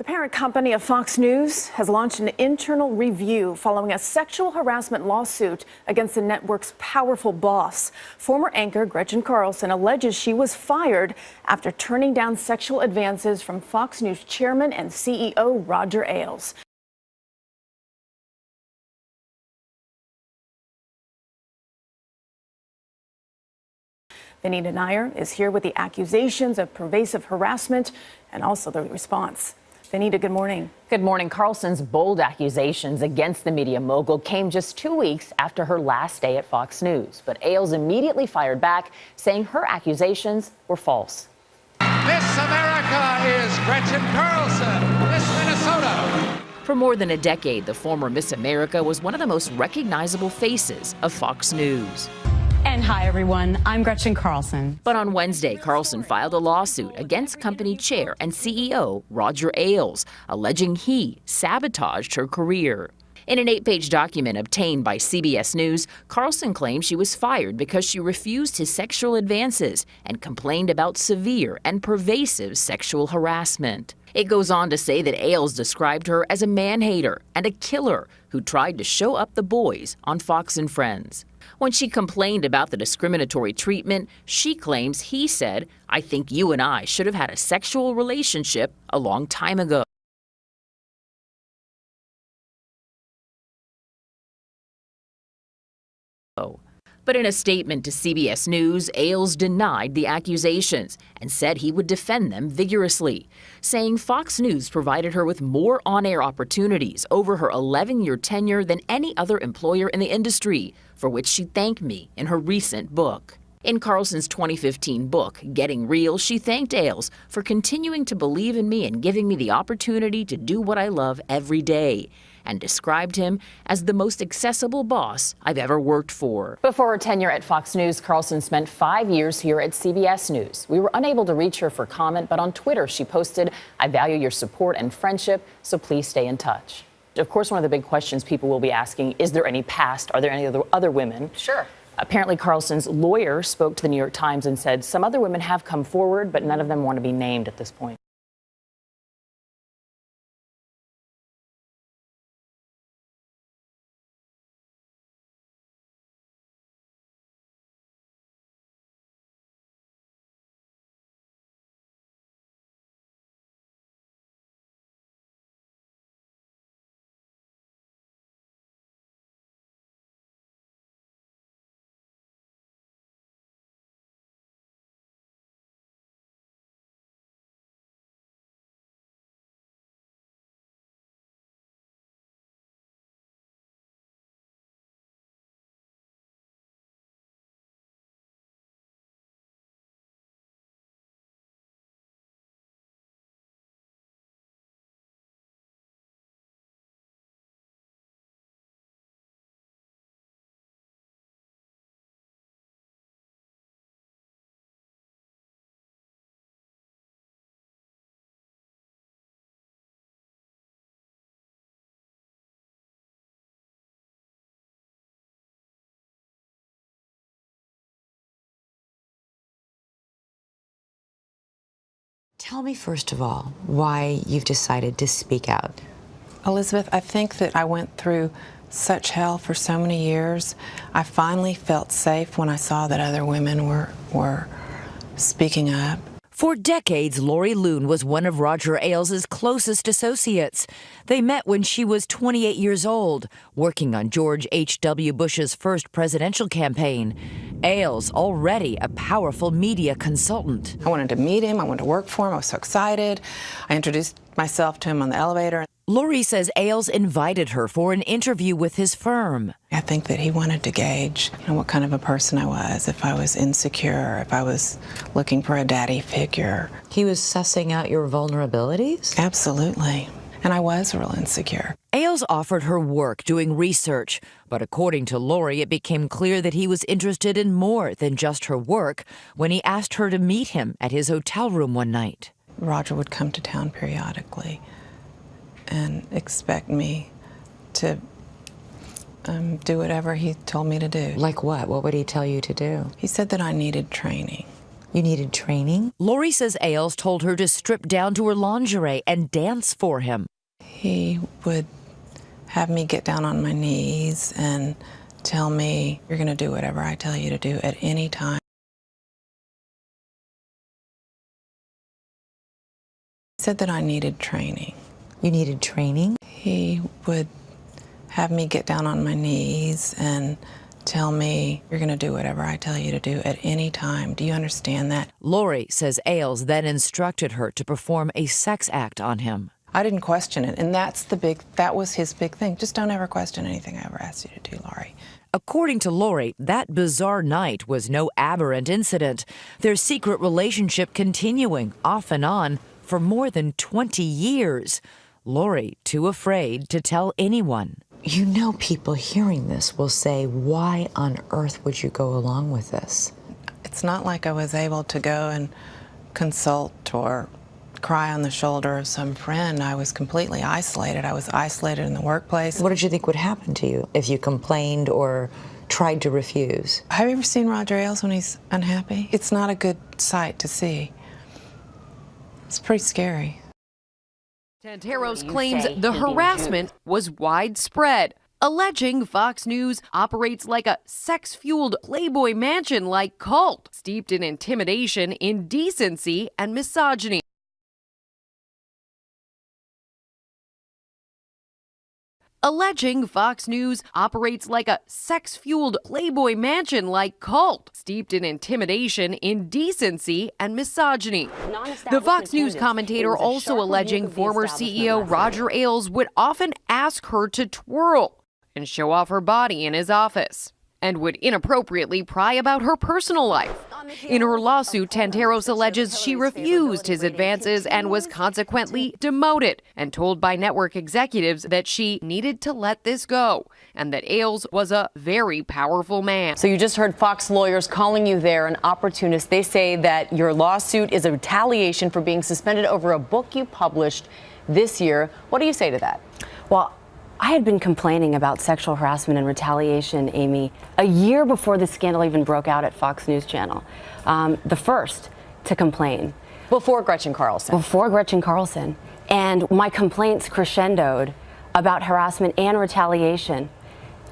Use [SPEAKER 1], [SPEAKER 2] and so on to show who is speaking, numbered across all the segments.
[SPEAKER 1] parent company of Fox News has launched an internal review following a sexual harassment lawsuit against the network's powerful boss. Former anchor Gretchen Carlson alleges she was fired after turning down sexual advances from Fox News chairman and CEO Roger Ailes. Vanita Nair is here with the accusations of pervasive harassment and also the response. Vanita, good morning.
[SPEAKER 2] Good morning. Carlson's bold accusations against the media mogul came just 2 weeks after her last day at Fox News. But Ailes immediately fired back, saying her accusations were false.
[SPEAKER 3] Miss America is Gretchen Carlson, Miss Minnesota.
[SPEAKER 2] For more than a decade, the former Miss America was one of the most recognizable faces of Fox News.
[SPEAKER 4] And hi, everyone. I'm Gretchen Carlson.
[SPEAKER 2] But on Wednesday, Carlson filed a lawsuit against company chair and CEO Roger Ailes, alleging he sabotaged her career. In an 8-page document obtained by CBS News, Carlson claimed she was fired because she refused his sexual advances and complained about severe and pervasive sexual harassment. It goes on to say that Ailes described her as a man-hater and a killer who tried to show up the boys on Fox and Friends. When she complained about the discriminatory treatment, she claims he said, "I think you and I should have had a sexual relationship a long time ago." But in a statement to CBS News, Ailes denied the accusations and said he would defend them vigorously, saying Fox News provided her with more on-air opportunities over her 11-year tenure than any other employer in the industry, for which she thanked me in her recent book. In Carlson's 2015 book, Getting Real, she thanked Ailes for continuing to believe in me and giving me the opportunity to do what I love every day, and described him as the most accessible boss I've ever worked for. Before her tenure at Fox News, Carlson spent 5 years here at CBS News. We were unable to reach her for comment, but on Twitter she posted, "I value your support and friendship, so please stay in touch." Of course, one of the big questions people will be asking, is there any past? Are there any other women? Sure. Apparently, Carlson's lawyer spoke to the New York Times and said some other women have come forward, but none of them want to be named at this point.
[SPEAKER 5] Tell me, first of all, why you've decided to speak out.
[SPEAKER 6] Elizabeth, I think that I went through such hell for so many years. I finally felt safe when I saw that other women were speaking up.
[SPEAKER 7] For decades, Lori Loon was one of Roger Ailes' closest associates. They met when she was 28 years old, working on George H.W. Bush's first presidential campaign. Ailes, already a powerful media consultant.
[SPEAKER 6] I wanted to meet him. I wanted to work for him. I was so excited. I introduced myself to him on the elevator.
[SPEAKER 7] Lori says Ailes invited her for an interview with his firm.
[SPEAKER 6] I think that he wanted to gauge, what kind of a person I was, if I was insecure, if I was looking for a daddy figure.
[SPEAKER 5] He was sussing out your vulnerabilities?
[SPEAKER 6] Absolutely. And I was real insecure.
[SPEAKER 7] Ailes offered her work doing research, but according to Lori, it became clear that he was interested in more than just her work when he asked her to meet him at his hotel room one night.
[SPEAKER 6] Roger would come to town periodically and expect me to do whatever he told me to do.
[SPEAKER 5] Like what? What would he tell you to do?
[SPEAKER 6] He said that I needed training.
[SPEAKER 5] You needed training?
[SPEAKER 7] Lori says Ailes told her to strip down to her lingerie and dance for him.
[SPEAKER 6] He would have me get down on my knees and tell me, "You're going to do whatever I tell you to do at any time." He said that I needed training.
[SPEAKER 5] You needed training?
[SPEAKER 6] He would have me get down on my knees and tell me, "You're going to do whatever I tell you to do at any time. Do you understand that?"
[SPEAKER 7] Lori says Ailes then instructed her to perform a sex act on him.
[SPEAKER 6] I didn't question it, and that was his big thing. Just don't ever question anything I ever asked you to do, Laurie.
[SPEAKER 7] According to Lori, that bizarre night was no aberrant incident. Their secret relationship continuing off and on for more than 20 years. Lori too afraid to tell anyone.
[SPEAKER 5] You know, people hearing this will say, why on earth would you go along with this?
[SPEAKER 6] It's not like I was able to go and consult or cry on the shoulder of some friend. I was completely isolated. I was isolated in the workplace.
[SPEAKER 5] What did you think would happen to you if you complained or tried to refuse?
[SPEAKER 6] Have you ever seen Roger Ailes when he's unhappy? It's not a good sight to see. It's pretty scary.
[SPEAKER 8] Tanteros claims the harassment was widespread, alleging Fox News operates like a sex-fueled Playboy Mansion-like cult, steeped in intimidation, indecency, and misogyny. Alleging Fox News operates like a sex-fueled Playboy Mansion-like cult, steeped in intimidation, indecency, and misogyny. The Fox News commentator also alleging former CEO Roger Ailes would often ask her to twirl and show off her body in his office, and would inappropriately pry about her personal life. In her lawsuit, Tanteros alleges she refused his advances and was consequently demoted, and told by network executives that she needed to let this go, and that Ailes was a very powerful man.
[SPEAKER 9] So you just heard Fox lawyers calling you there an opportunist. They say that your lawsuit is a retaliation for being suspended over a book you published this year. What do you say to that?
[SPEAKER 10] Well, I had been complaining about sexual harassment and retaliation, Amy, a year before the scandal even broke out at Fox News Channel. The first to complain.
[SPEAKER 9] Before Gretchen Carlson.
[SPEAKER 10] Before Gretchen Carlson. And my complaints crescendoed about harassment and retaliation.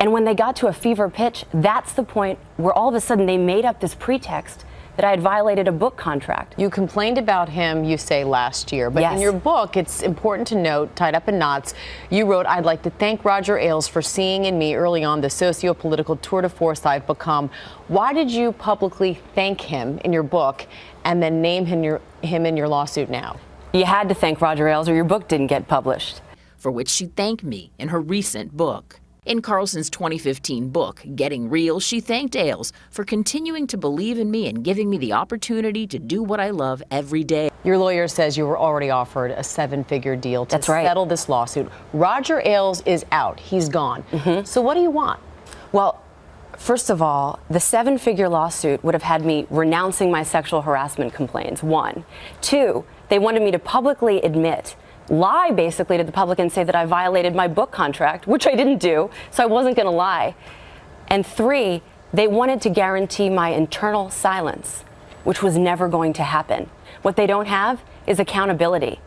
[SPEAKER 10] And when they got to a fever pitch, that's the point where all of a sudden they made up this pretext that I had violated a book contract.
[SPEAKER 9] You complained about him, you say, last year. But
[SPEAKER 10] yes.
[SPEAKER 9] In your book, it's important to note, tied up in knots, you wrote, "I'd like to thank Roger Ailes for seeing in me early on the socio-political tour de force I've become." Why did you publicly thank him in your book and then name him in your lawsuit now?
[SPEAKER 10] You had to thank Roger Ailes or your book didn't get published.
[SPEAKER 2] For which she thanked me in her recent book. In Carlson's 2015 book, Getting Real, she thanked Ailes for continuing to believe in me and giving me the opportunity to do what I love every day.
[SPEAKER 9] Your lawyer says you were already offered a 7-figure deal to
[SPEAKER 10] right.
[SPEAKER 9] settle this lawsuit. Roger Ailes is out. He's gone. So what do you want?
[SPEAKER 10] Well, first of all, the 7-figure lawsuit would have had me renouncing my sexual harassment complaints, 1. 2, they wanted me to publicly lie basically to the public and say that I violated my book contract, which I didn't do, so I wasn't going to lie. And 3, they wanted to guarantee my internal silence, which was never going to happen. What they don't have is accountability.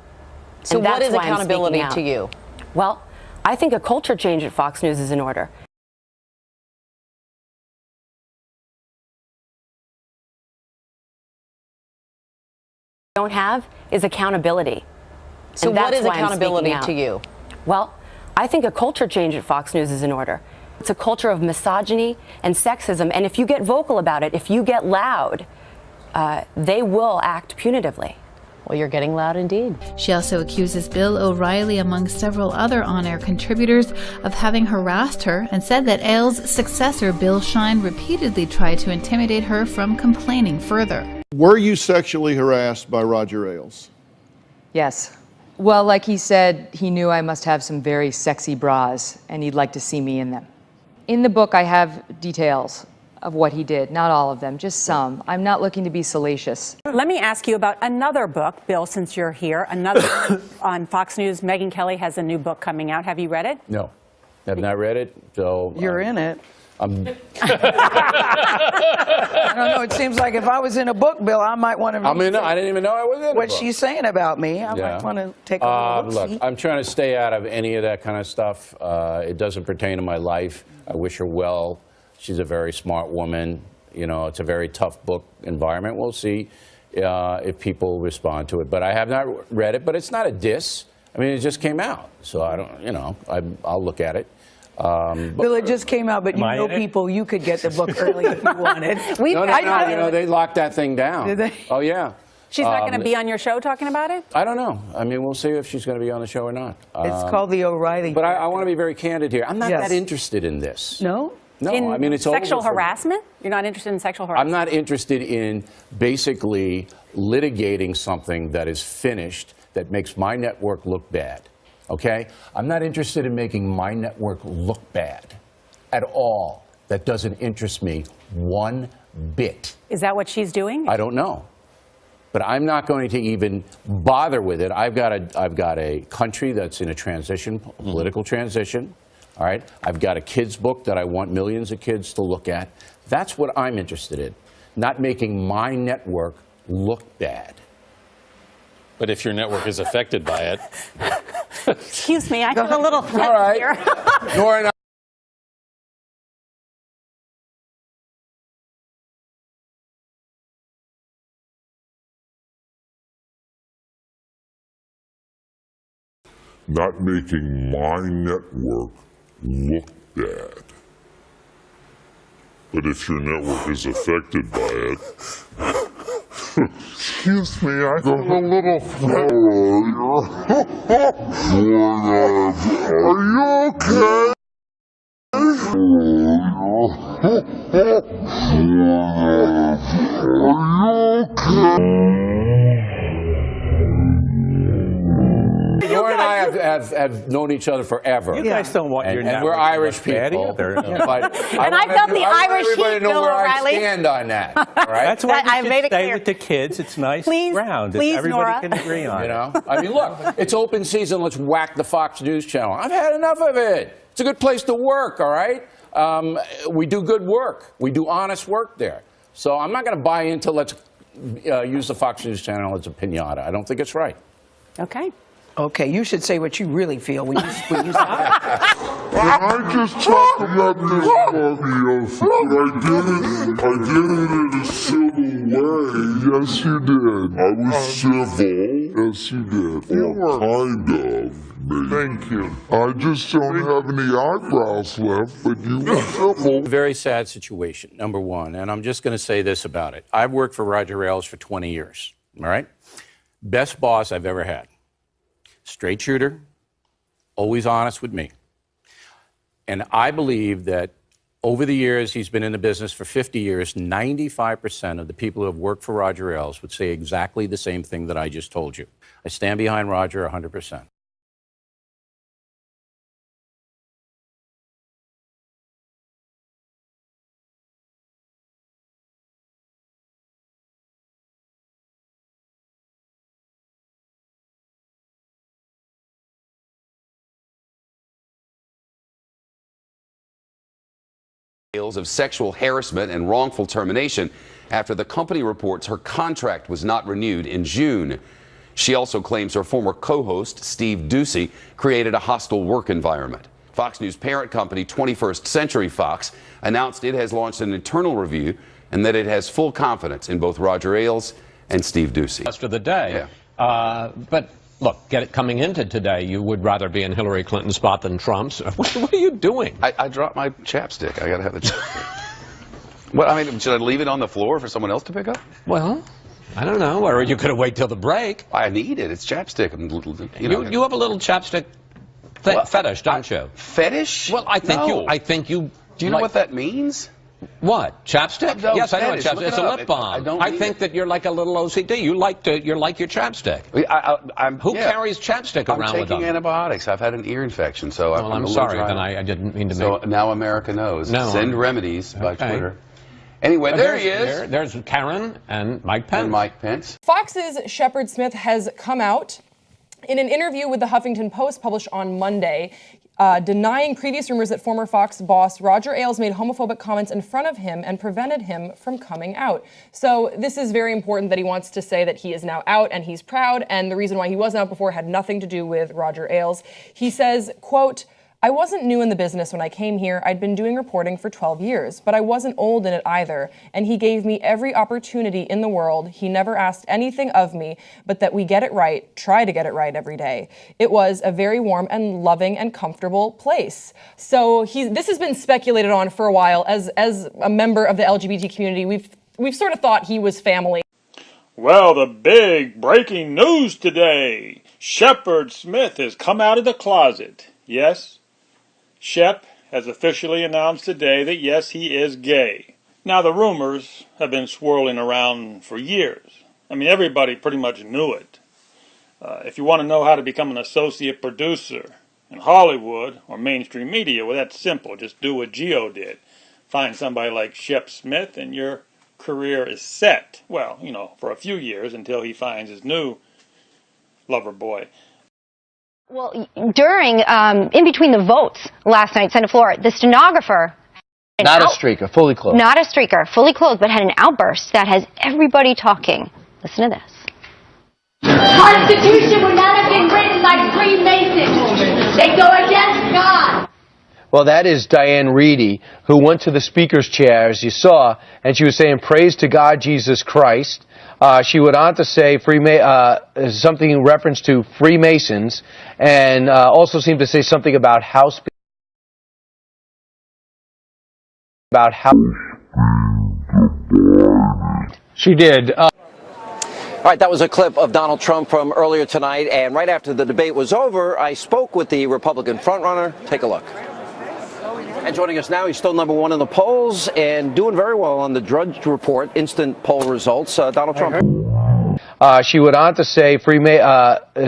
[SPEAKER 9] So what is accountability to you?
[SPEAKER 10] Well, I think a culture change at Fox News is in order. What they don't have is accountability.
[SPEAKER 9] So what is accountability to you?
[SPEAKER 10] Well, I think a culture change at Fox News is in order. It's a culture of misogyny and sexism, and if you get vocal about it, if you get loud, they will act punitively.
[SPEAKER 9] Well, you're getting loud indeed.
[SPEAKER 11] She also accuses Bill O'Reilly, among several other on-air contributors, of having harassed her and said that Ailes' successor, Bill Shine, repeatedly tried to intimidate her from complaining further.
[SPEAKER 12] Were you sexually harassed by Roger Ailes?
[SPEAKER 13] Yes. Well, like he said, he knew I must have some very sexy bras, and he'd like to see me in them. In the book, I have details of what he did, not all of them, just some. I'm not looking to be salacious.
[SPEAKER 4] Let me ask you about another book, Bill, since you're here. Another on Fox News. Megyn Kelly has a new book coming out. Have you read it?
[SPEAKER 14] No, have not read it. So
[SPEAKER 6] You're in it.
[SPEAKER 14] I don't know. It seems like if I was in a book, Bill, I might want to.
[SPEAKER 15] I didn't even know I was in
[SPEAKER 14] what
[SPEAKER 15] a book.
[SPEAKER 14] she's saying about me. I might want to take a look.
[SPEAKER 15] Look, I'm trying to stay out of any of that kind of stuff. It doesn't pertain to my life. I wish her well. She's a very smart woman. You know, it's a very tough book environment. We'll see if people respond to it. But I have not read it. But it's not a diss. I mean, it just came out, so I don't. You know, I'll look at it.
[SPEAKER 14] Bill, it just came out, but you know people, you could get the book early if you wanted.
[SPEAKER 15] No, they locked that thing down.
[SPEAKER 14] Did they?
[SPEAKER 15] Oh, yeah.
[SPEAKER 4] She's not going to be on your show talking about it?
[SPEAKER 15] I don't know. I mean, we'll see if she's going to be on the show or not.
[SPEAKER 14] It's called the O'Reilly.
[SPEAKER 15] But I want to be very candid here. I'm not that interested in this.
[SPEAKER 14] No?
[SPEAKER 15] No, I mean, it's
[SPEAKER 4] sexual
[SPEAKER 15] over
[SPEAKER 4] harassment? You're not interested in sexual harassment?
[SPEAKER 15] I'm not interested in basically litigating something that is finished that makes my network look bad. Okay? I'm not interested in making my network look bad at all. That doesn't interest me one bit.
[SPEAKER 4] Is that what she's doing?
[SPEAKER 15] I don't know. But I'm not going to even bother with it. I've got a country that's in a transition, political transition. All right? I've got a kids book that I want millions of kids to look at. That's what I'm interested in, not making my network look bad.
[SPEAKER 16] But if your network is affected by it.
[SPEAKER 4] Excuse me, I feel a little threatened
[SPEAKER 15] All right.
[SPEAKER 4] here.
[SPEAKER 15] Nora and I
[SPEAKER 17] not making my network look bad. But if your network is affected by it, excuse me, I feel a little Are you okay?
[SPEAKER 15] Nora and I have known each other forever.
[SPEAKER 18] You guys don't want your
[SPEAKER 15] and we're
[SPEAKER 18] network
[SPEAKER 15] Irish
[SPEAKER 18] to look bad
[SPEAKER 15] people.
[SPEAKER 18] either.
[SPEAKER 15] But
[SPEAKER 4] And I felt the Irish
[SPEAKER 15] everybody
[SPEAKER 4] heat,
[SPEAKER 15] to know
[SPEAKER 4] Bill
[SPEAKER 15] where
[SPEAKER 4] O'Reilly.
[SPEAKER 15] I stand on that. All right?
[SPEAKER 18] That's why
[SPEAKER 4] I've
[SPEAKER 18] you
[SPEAKER 4] made
[SPEAKER 18] should
[SPEAKER 4] it
[SPEAKER 18] stay
[SPEAKER 4] clear.
[SPEAKER 18] with the kids. It's nice
[SPEAKER 4] Please,
[SPEAKER 18] round.
[SPEAKER 4] please,
[SPEAKER 18] Everybody
[SPEAKER 4] Nora.
[SPEAKER 18] can agree on
[SPEAKER 15] You
[SPEAKER 18] it.
[SPEAKER 15] know? I mean, look, it's open season. Let's whack the Fox News channel. I've had enough of it. It's a good place to work, all right? We do good work. We do honest work there. So I'm not going to buy into let's use the Fox News channel as a piñata. I don't think it's right.
[SPEAKER 4] Okay.
[SPEAKER 14] Okay, you should say what you really feel when you
[SPEAKER 17] Can I just talk about this book, I did it in a civil way. Yes, you did. I was civil. Yes, you did. Or kind of. Maybe. Thank you. I just don't have any eyebrows left, but you were civil.
[SPEAKER 15] Very sad situation, number one. And I'm just going to say this about it. I've worked for Roger Ailes for 20 years, all right? Best boss I've ever had. Straight shooter, always honest with me. And I believe that over the years, he's been in the business for 50 years, 95% of the people who have worked for Roger Ailes would say exactly the same thing that I just told you. I stand behind Roger 100%.
[SPEAKER 19] Of sexual harassment and wrongful termination after the company reports her contract was not renewed in June. She also claims her former co-host, Steve Doocy, created a hostile work environment. Fox News parent company 21st Century Fox announced it has launched an internal review and that it has full confidence in both Roger Ailes and Steve Doocy.
[SPEAKER 20] Rest of the day. Yeah. But look, coming into today, you would rather be in Hillary Clinton's spot than Trump's. What are you doing?
[SPEAKER 19] I dropped my chapstick. I got to have the chapstick. What, I mean, should I leave it on the floor for someone else to pick up?
[SPEAKER 20] Well, I don't know. Or you could have waited till the break.
[SPEAKER 19] I need it. It's chapstick.
[SPEAKER 20] You have a little chapstick fetish, don't you?
[SPEAKER 19] Fetish?
[SPEAKER 20] Well, I think you.
[SPEAKER 19] Do you know what that means?
[SPEAKER 20] What? Chapstick?
[SPEAKER 19] No,
[SPEAKER 20] yes, I know what
[SPEAKER 19] fetish.
[SPEAKER 20] chapstick. It's a lip balm. I think that you're like a little OCD. You like your chapstick. Who carries chapstick around with them?
[SPEAKER 19] I'm taking antibiotics. I've had an ear infection, so
[SPEAKER 20] I'm sorry. Then I didn't mean to make.
[SPEAKER 19] So now America knows.
[SPEAKER 20] No,
[SPEAKER 19] Send remedies by Twitter. Anyway, there he is.
[SPEAKER 20] There's Karen and Mike Pence.
[SPEAKER 19] And Mike Pence.
[SPEAKER 21] Fox's Shepard Smith has come out In an interview with the Huffington Post published on Monday, denying previous rumors that former Fox boss Roger Ailes made homophobic comments in front of him and prevented him from coming out. So this is very important that he wants to say that he is now out and he's proud, and the reason why he wasn't out before had nothing to do with Roger Ailes. He says, quote, "I wasn't new in the business when I came here. I'd been doing reporting for 12 years, but I wasn't old in it either. And he gave me every opportunity in the world. He never asked anything of me, but that we get it right, try to get it right every day. It was a very warm and loving and comfortable place." So this has been speculated on for a while. As a member of the LGBT community, we've sort of thought he was family.
[SPEAKER 22] Well, the big breaking news today. Shepard Smith has come out of the closet. Yes, Shep has officially announced today that yes, he is gay. Now, the rumors have been swirling around for years. I mean, everybody pretty much knew it. If you want to know how to become an associate producer in Hollywood or mainstream media, well, that's simple. Just do what Geo did. Find somebody like Shep Smith and your career is set. Well, you know, for a few years until he finds his new lover boy.
[SPEAKER 23] Well, in between the votes last night, Senate floor, the stenographer.
[SPEAKER 24] Not a streaker, fully clothed.
[SPEAKER 23] Not a streaker, fully clothed, but had an outburst that has everybody talking. Listen to this.
[SPEAKER 25] The Constitution would not have been written by Freemasons. They go against God.
[SPEAKER 24] Well, that is Diane Reedy, who went to the speaker's chair, as you saw, and she was saying, "Praise to God, Jesus Christ." She went on to say something in reference to Freemasons, and also seemed to say something about house. She did.
[SPEAKER 26] All right, that was a clip of Donald Trump from earlier tonight, and right after the debate was over, I spoke with the Republican frontrunner. Take a look. And joining us now, he's still #1 in the polls and doing very well on the Drudge Report instant poll results. Donald Trump.
[SPEAKER 24] She went on to say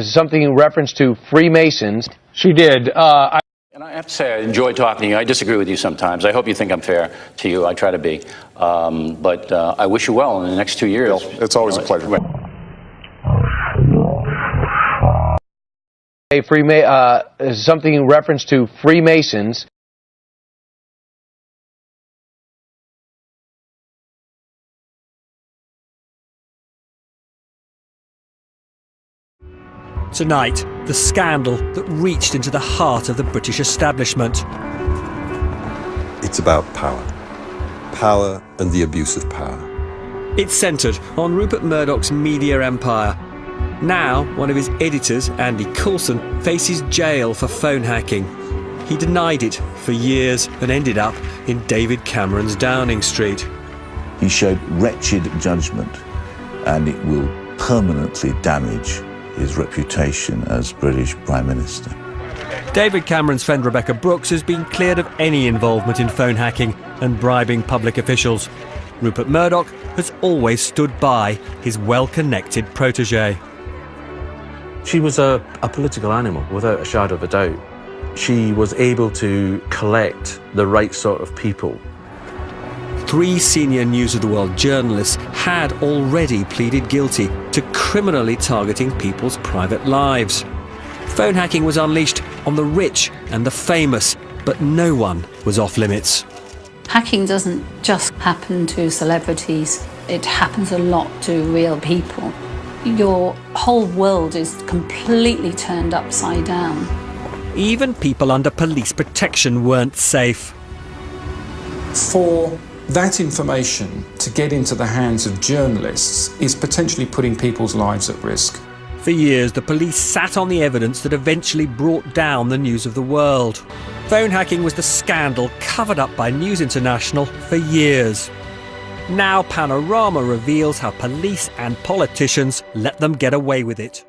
[SPEAKER 24] something in reference to Freemasons. She did.
[SPEAKER 15] And I have to say, I enjoy talking to you. I disagree with you sometimes. I hope you think I'm fair to you. I try to be. But I wish you well in the next 2 years.
[SPEAKER 27] It's always a pleasure.
[SPEAKER 24] Something in reference to Freemasons.
[SPEAKER 28] Tonight, the scandal that reached into the heart of the British establishment.
[SPEAKER 29] It's about power. Power and the abuse of power.
[SPEAKER 28] It's centred on Rupert Murdoch's media empire. Now, one of his editors, Andy Coulson, faces jail for phone hacking. He denied it for years and ended up in David Cameron's Downing Street.
[SPEAKER 30] He showed wretched judgment, and it will permanently damage his reputation as British Prime Minister.
[SPEAKER 28] David Cameron's friend Rebecca Brooks has been cleared of any involvement in phone hacking and bribing public officials. Rupert Murdoch has always stood by his well-connected protégé.
[SPEAKER 31] She was a political animal, without a shadow of a doubt. She was able to collect the right sort of people.
[SPEAKER 28] 3 senior News of the World journalists had already pleaded guilty to criminally targeting people's private lives. Phone hacking was unleashed on the rich and the famous, but no one was off limits.
[SPEAKER 32] Hacking doesn't just happen to celebrities, it happens a lot to real people. Your whole world is completely turned upside down.
[SPEAKER 28] Even people under police protection weren't safe.
[SPEAKER 33] For that information to get into the hands of journalists is potentially putting people's lives at risk.
[SPEAKER 28] For years, the police sat on the evidence that eventually brought down the News of the World. Phone hacking was the scandal covered up by News International for years. Now Panorama reveals how police and politicians let them get away with it.